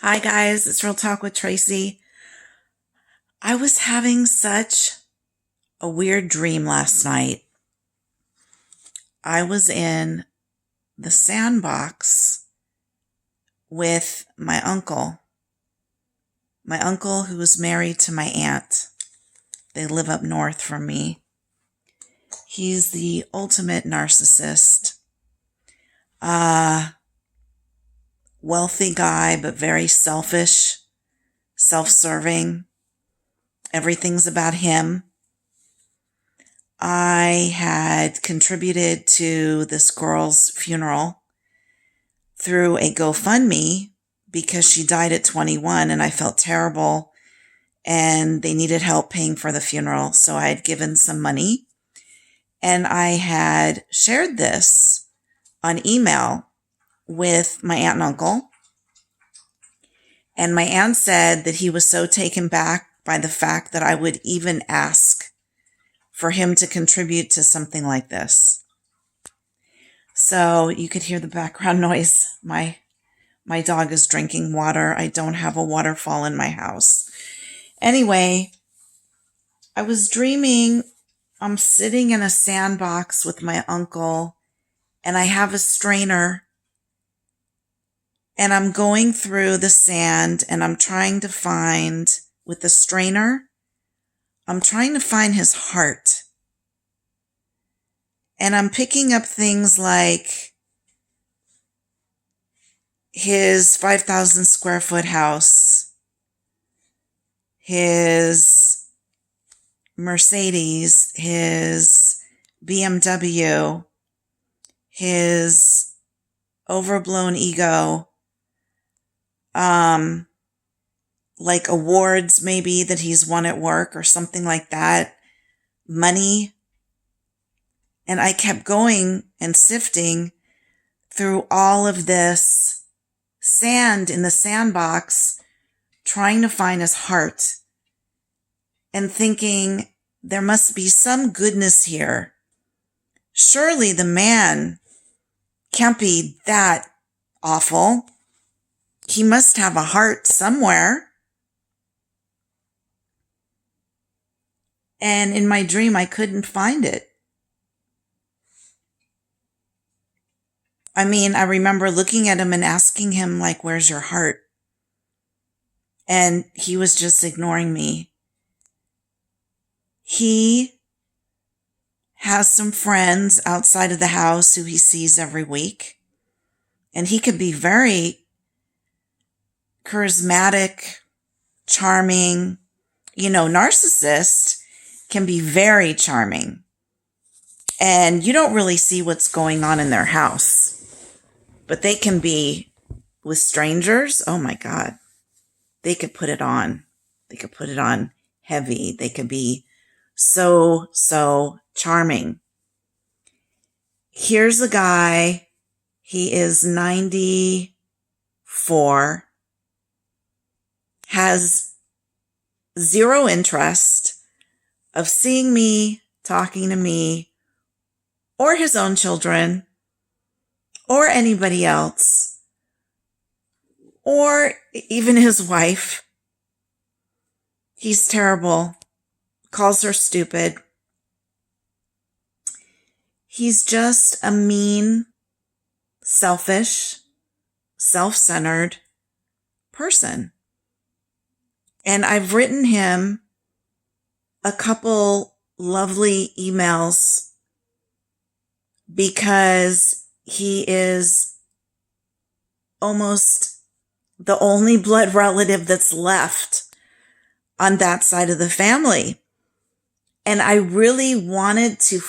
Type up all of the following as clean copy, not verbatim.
Hi guys, it's Real Talk with Tracy. I was having such a weird dream last night. I was in the sandbox with my uncle who was married to my aunt. They live up north from me. He's the ultimate narcissist. Wealthy guy, but very selfish, self-serving. Everything's about him. I had contributed to this girl's funeral through a GoFundMe because she died at 21 and I felt terrible and they needed help paying for the funeral. So I had given some money and I had shared this on email with my aunt and uncle. And my aunt said that he was so taken back by the fact that I would even ask for him to contribute to something like this. So you could hear the background noise. My dog is drinking water. I don't have a waterfall in my house. Anyway, I was dreaming I'm sitting in a sandbox with my uncle and I have a strainer and I'm going through the sand and I'm trying to find, with the strainer, I'm trying to find his heart. And I'm picking up things like his 5,000 square foot house, his Mercedes, his BMW, his overblown ego, like awards maybe that he's won at work or something like that, money. And I kept going and sifting through all of this sand in the sandbox, trying to find his heart and thinking there must be some goodness here. Surely the man can't be that awful. He must have a heart somewhere. And in my dream, I couldn't find it. I mean, I remember looking at him and asking him, like, where's your heart? And he was just ignoring me. He has some friends outside of the house who he sees every week. And he could be very charismatic, charming. You know, narcissists can be very charming. And you don't really see what's going on in their house. But they can be with strangers. Oh my God. They could put it on. They could put it on heavy. They could be so charming. Here's a guy. He is 94, has zero interest of seeing me, talking to me, or his own children, or anybody else, or even his wife. He's terrible, calls her stupid. He's just a mean, selfish, self-centered person. And I've written him a couple lovely emails because he is almost the only blood relative that's left on that side of the family. And I really wanted to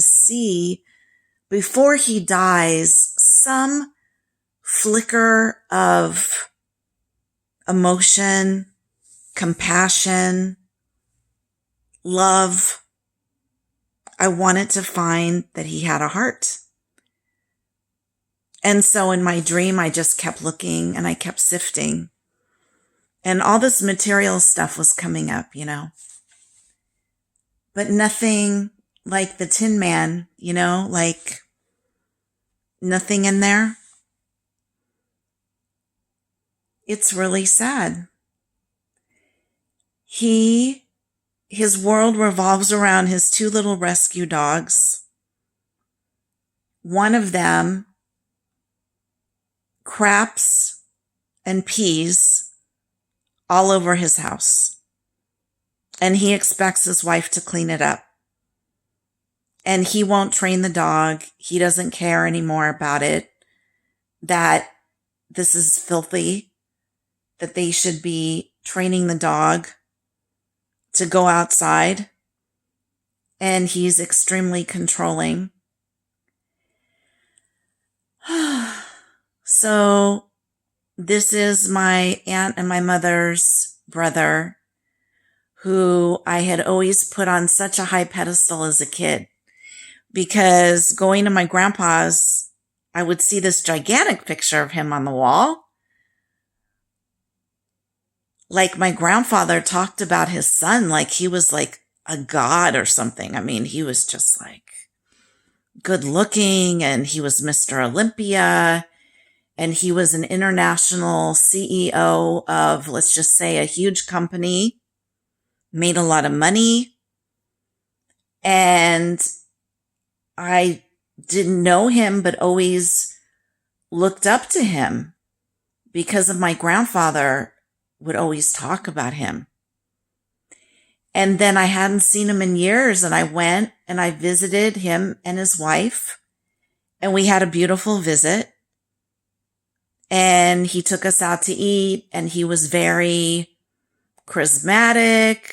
see before he dies some flicker of emotion, compassion, love. I wanted to find that he had a heart. And so in my dream, I just kept looking and I kept sifting. And all this material stuff was coming up, you know. But nothing like the Tin Man, you know, like nothing in there. It's really sad. His world revolves around his two little rescue dogs. One of them craps and pees all over his house. And he expects his wife to clean it up. And he won't train the dog. He doesn't care anymore about it, that this is filthy, that they should be training the dog to go outside. And he's extremely controlling. So this is my aunt and my mother's brother, who I had always put on such a high pedestal as a kid, because going to my grandpa's, I would see this gigantic picture of him on the wall. Like my grandfather talked about his son like he was like a god or something. I mean, he was just like good looking, and he was Mr. Olympia, and he was an international CEO of, let's just say, a huge company, made a lot of money. And I didn't know him, but always looked up to him because of my grandfather would always talk about him. And then I hadn't seen him in years, and I went and I visited him and his wife, and we had a beautiful visit. And he took us out to eat, and he was very charismatic.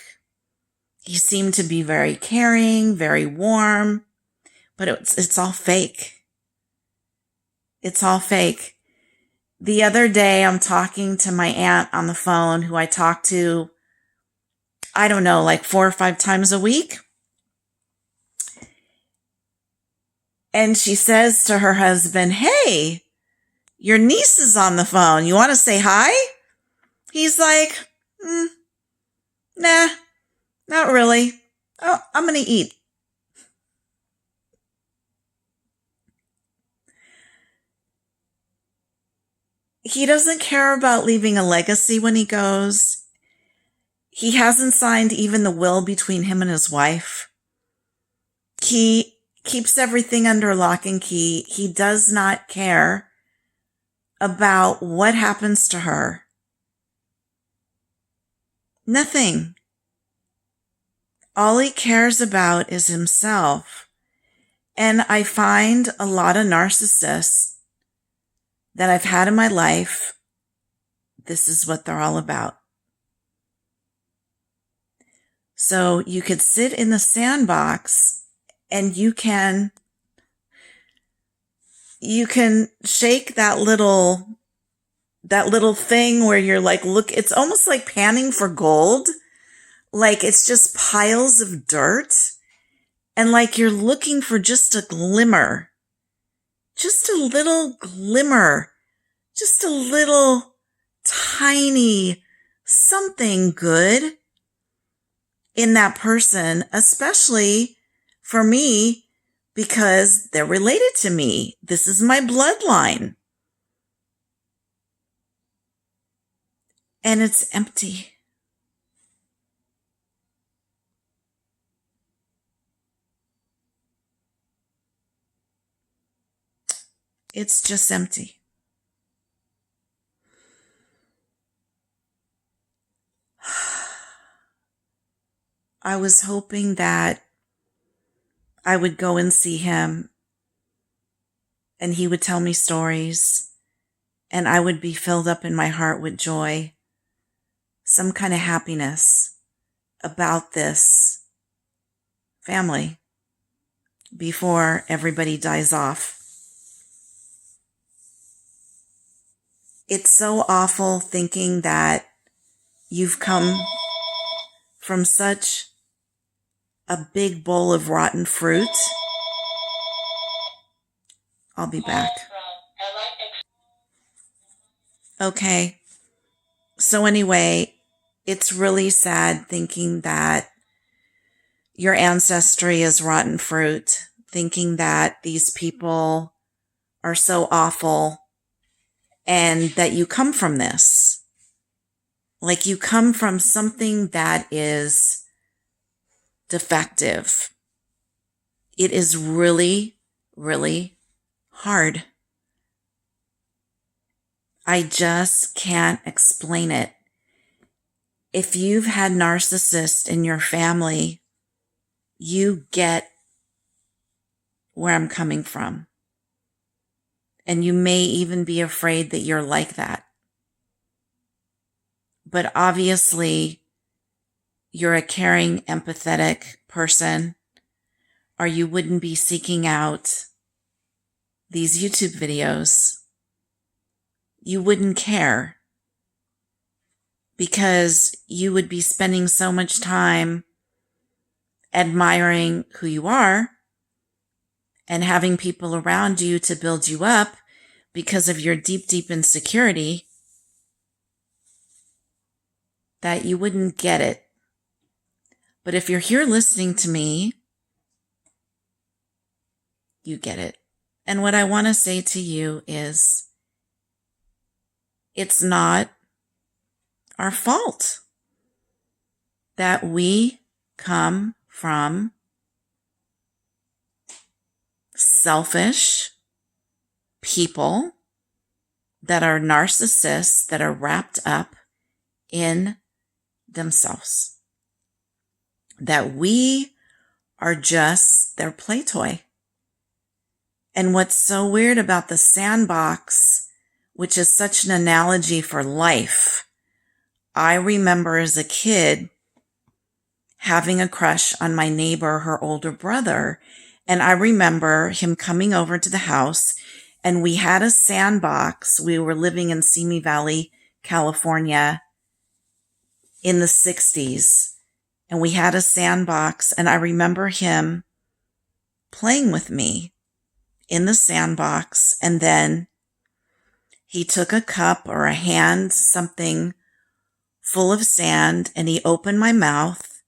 He seemed to be very caring, very warm, but it's all fake. It's all fake. The other day, I'm talking to my aunt on the phone, who I talk to, I don't know, like 4 or 5 times a week. And she says to her husband, "Hey, your niece is on the phone. You want to say hi?" He's like, "Nah, not really. Oh, I'm going to eat." He doesn't care about leaving a legacy when he goes. He hasn't signed even the will between him and his wife. He keeps everything under lock and key. He does not care about what happens to her. Nothing. All he cares about is himself. And I find a lot of narcissists that I've had in my life, this is what they're all about. So you could sit in the sandbox and you can shake that little thing where you're like, look, it's almost like panning for gold. Like it's just piles of dirt, and like you're looking for just a glimmer, just a little glimmer, just a little tiny something good in that person, especially for me, because they're related to me. This is my bloodline. And it's empty. It's just empty. I was hoping that I would go and see him, and he would tell me stories, and I would be filled up in my heart with joy, some kind of happiness about this family before everybody dies off. It's so awful thinking that you've come from such a big bowl of rotten fruit. I'll be back. Okay. So anyway, it's really sad thinking that your ancestry is rotten fruit, thinking that these people are so awful and that you come from this. Like you come from something that is defective. It is really, really hard. I just can't explain it. If you've had narcissists in your family, you get where I'm coming from. And you may even be afraid that you're like that. But obviously, you're a caring, empathetic person, or you wouldn't be seeking out these YouTube videos. You wouldn't care because you would be spending so much time admiring who you are and having people around you to build you up because of your deep, deep insecurity that you wouldn't get it. But if you're here listening to me, you get it. And what I want to say to you is, it's not our fault that we come from selfish people that are narcissists, that are wrapped up in themselves. That we are just their play toy. And what's so weird about the sandbox, which is such an analogy for life, I remember as a kid having a crush on my neighbor, her older brother. And I remember him coming over to the house and we had a sandbox. We were living in Simi Valley, California in the 60s. And we had a sandbox and I remember him playing with me in the sandbox. And then he took a cup or a hand, something full of sand, and he opened my mouth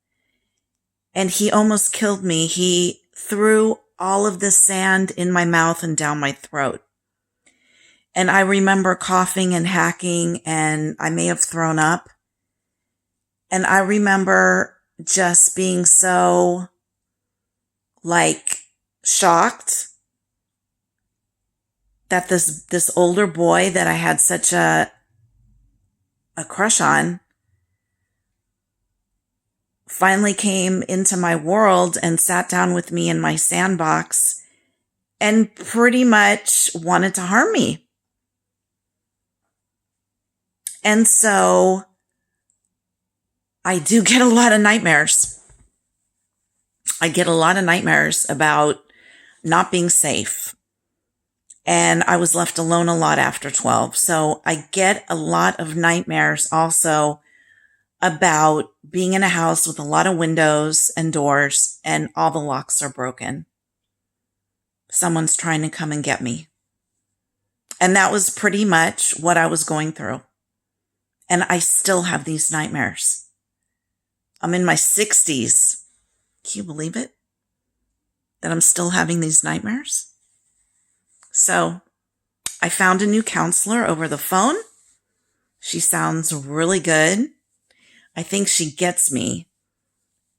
and he almost killed me. He threw all of the sand in my mouth and down my throat. And I remember coughing and hacking and I may have thrown up. And I remember just being so shocked that this older boy that I had such a crush on finally came into my world and sat down with me in my sandbox and pretty much wanted to harm me. And so I do get a lot of nightmares. I get a lot of nightmares about not being safe. And I was left alone a lot after 12. So I get a lot of nightmares also about being in a house with a lot of windows and doors and all the locks are broken. Someone's trying to come and get me. And that was pretty much what I was going through. And I still have these nightmares. I'm in my 60s. Can you believe it? That I'm still having these nightmares? So I found a new counselor over the phone. She sounds really good. I think she gets me.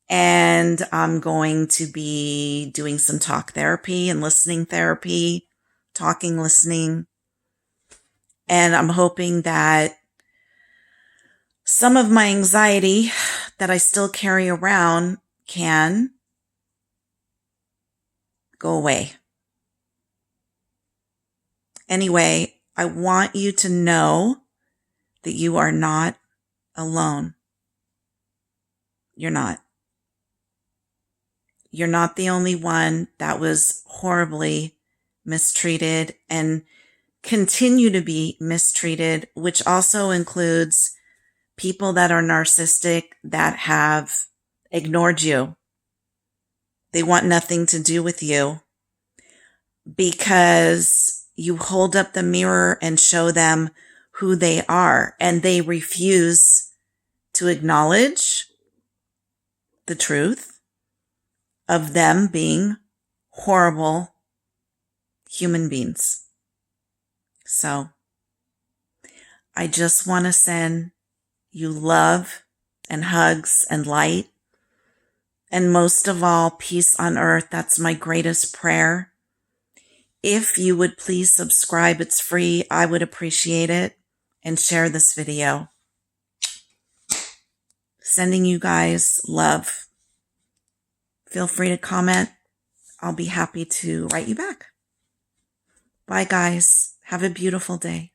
And I'm going to be doing some talk therapy and listening therapy, talking, listening. And I'm hoping that some of my anxiety that I still carry around can go away. Anyway, I want you to know that you are not alone. You're not. You're not the only one that was horribly mistreated and continue to be mistreated, which also includes people that are narcissistic that have ignored you. They want nothing to do with you because you hold up the mirror and show them who they are, and they refuse to acknowledge the truth of them being horrible human beings. So I just want to send you love and hugs and light. And most of all, peace on earth. That's my greatest prayer. If you would please subscribe, it's free. I would appreciate it. And share this video. Sending you guys love. Feel free to comment. I'll be happy to write you back. Bye, guys. Have a beautiful day.